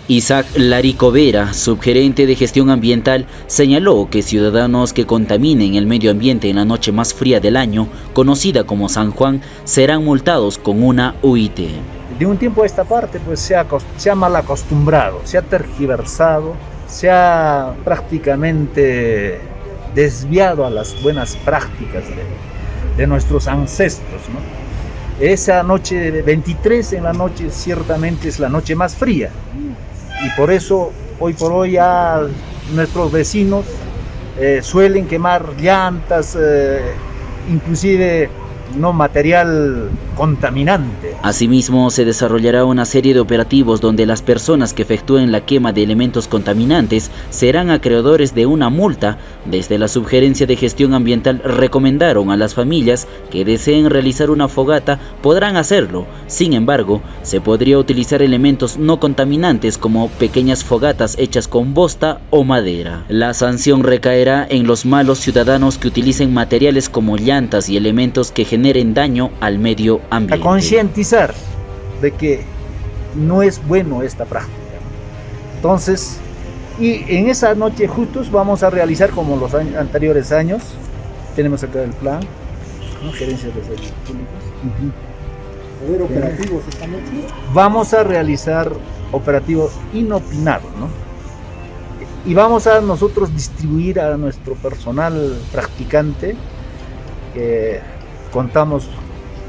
Isaac Laricovera, subgerente de gestión ambiental, señaló que ciudadanos que contaminen el medio ambiente en la noche más fría del año, conocida como San Juan, serán multados con una UIT. De un tiempo a esta parte pues se ha mal acostumbrado, se ha tergiversado, se ha prácticamente desviado a las buenas prácticas de nuestros ancestros, ¿no? Esa noche de 23 en la noche ciertamente es la noche más fría y por eso hoy por hoy ya nuestros vecinos suelen quemar llantas, inclusive no material contaminante. Asimismo, se desarrollará una serie de operativos donde las personas que efectúen la quema de elementos contaminantes serán acreedores de una multa. Desde la Subgerencia de Gestión Ambiental recomendaron a las familias que deseen realizar una fogata podrán hacerlo. Sin embargo, se podría utilizar elementos no contaminantes como pequeñas fogatas hechas con bosta o madera. La sanción recaerá en los malos ciudadanos que utilicen materiales como llantas y elementos que generen daño al medio ambiente. A concientizar de que no es bueno esta práctica. Entonces, y en esa noche justos vamos a realizar como los anteriores años. Tenemos acá el plan, ¿no? Gerencia de Servicios Públicos. ¿Va a haber operativos esta noche? Vamos a realizar operativos inopinados, ¿no? Y vamos a nosotros distribuir a nuestro personal practicante, contamos,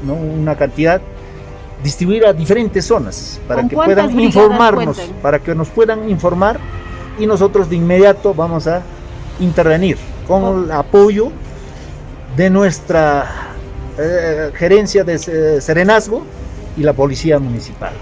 ¿no?, una cantidad, distribuir a diferentes zonas para que puedan informarnos, para que nos puedan informar y nosotros de inmediato vamos a intervenir con el apoyo de nuestra gerencia de Serenazgo y la Policía Municipal.